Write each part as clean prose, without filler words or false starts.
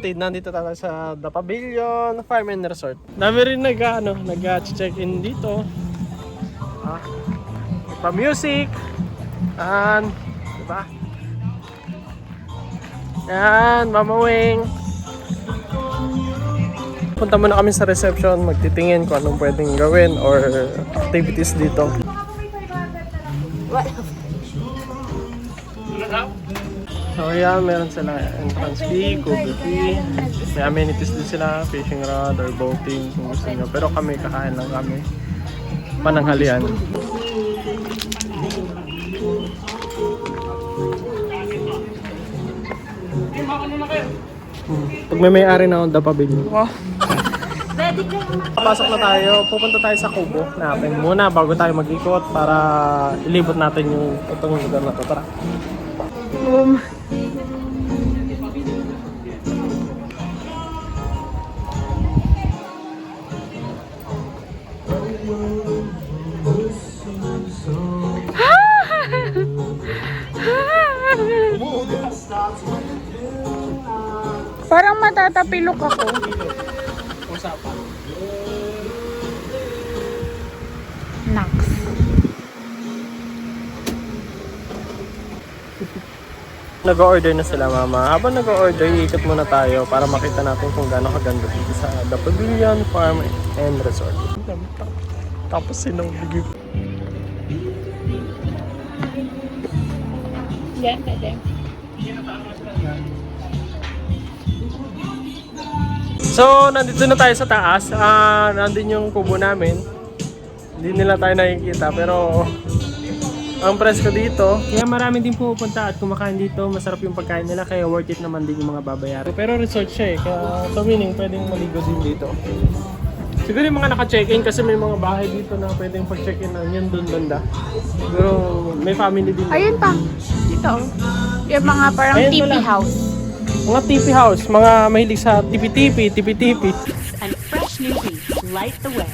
kapatid, nandito tayo sa The Pavilion Farm and Resort. Dami rin nag-check-in dito. Pa-music. Diba? Yan, Mama Wing. Punta muna kami sa reception, magtitingin kung anong pwedeng gawin or activities dito. So yeah, meron sila entrance fee, cover fee. May amenities din sila, fishing rod or boating kung gusto nyo. Pero kami, kakain lang kami. Pananghalian. Pag may-ari na The Pavilion. Wow. Pasok na tayo, pupunta tayo sa kubo natin muna bago tayo mag-ikot para ilibot natin yung itong lugar na to. Tara. Parang matatapilok ako. Usapan. Nax. Nag-order na sila, Mama. Habang nag-order, iikot muna tayo para makita natin kung gaano kaganda dito sa The Pavilion Farm and Resort. Tapos sinungbig. Yan, pwede. So, nandito na tayo sa taas. Nandun yung kubo namin. Hindi nila tayo nakikita, pero ang presko dito. Kaya marami din pupunta at kumakain dito. Masarap yung pagkain nila, kaya worth it naman din yung mga babayaran. Pero resort siya eh, kaya so meaning pwedeng maligo din dito. Siguro yung mga naka-check-in kasi may mga bahay dito na pwedeng pag-check-in na yun doon banda. Siguro may family din. Ayun pa. Dito. Yung mga parang Ayun tipi pala. house. Mga tipi house, mga mahilig sa tipi-tipi. And fresh new beats light the way.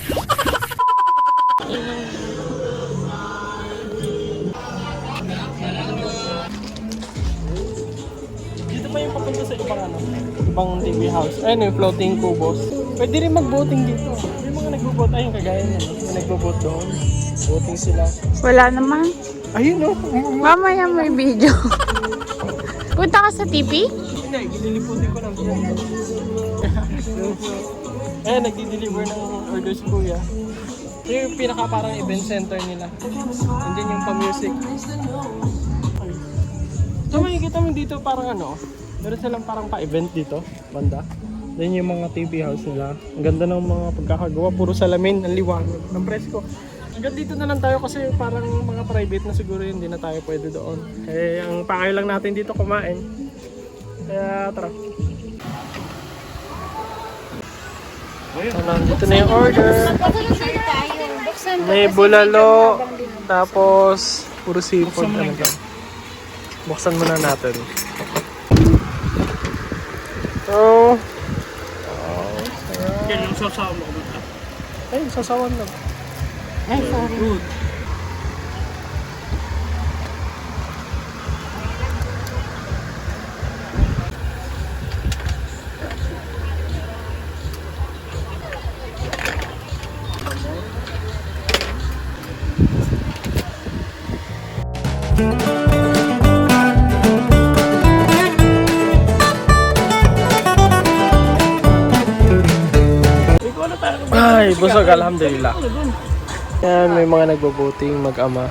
Dito pa yung papunta sa ibang TV house. Ayun yung floating cubos. Pwede rin mag-boating dito. May mga nagbo-boat. Ayun, kagaya na. May nagbo-boat doon. Boating sila. Wala naman. Ayun o. Mamaya may video. Punta ka sa tipi? Hindi, gililiputin ko lang. Ayun, nagdi-deliver ng order si Kuya. Ito yung pinaka parang event center nila. Nandiyan yung pa-music. So makikita mo dito parang meron silang parang pa-event dito, banda. Then yung mga TV house nila. Ang ganda ng mga pagkakagawa, puro salamin, ang liwanag, ng presko. Hanggang dito na lang tayo kasi parang mga private na siguro yun, hindi na tayo pwede doon. Eh, ang pangay lang natin dito kumain. Kaya tara. So, nandito na yung order. May bulalo, tapos puro seafood na lang. Buksan muna natin. So, Yan yung sasawa mo ba? ay, sasawan lang. Ay, sorry. Good. Ay, busog, alhamdulillah. Yan, may mga nagbo-boating mag-ama.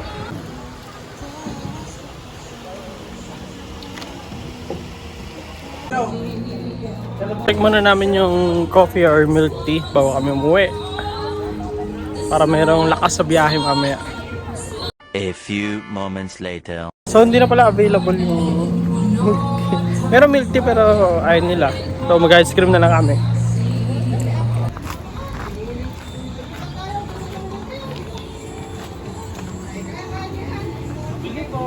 Check muna namin yung coffee or milk tea bago kami umuwi. Para mayroong lakas sa biyahe mamaya. A few moments later. So hindi na pala available yung milk tea. Meron milk tea pero ayaw nila. So mag-ice cream na lang kami. Bili po.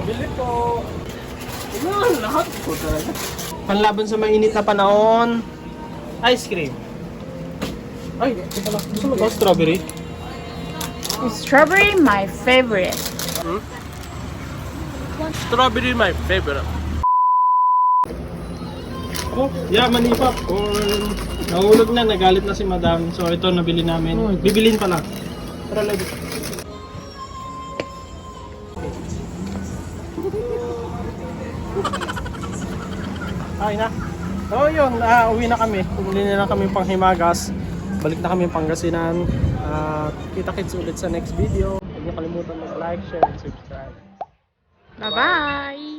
Bili po. Yan, lahat po talaga. Panlaban sa mainit na panahon. Ice cream. Ay, ito pala. Gusto mo ba strawberry? Strawberry, my favorite. Strawberry my favorite. Oh, yeah, mani popcorn. Nahulog na, nagalit na si madam. So ito nabili namin. Bibilin pa lang. Tara, lagi. Ay na. So yun, uwi na kami. Bumili na lang kami pang Himagas. Balik na kami Pangasinan. Kita-kits ulit sa next video. Huwag niyo kalimutan mag-like, share, and subscribe. Bye-bye!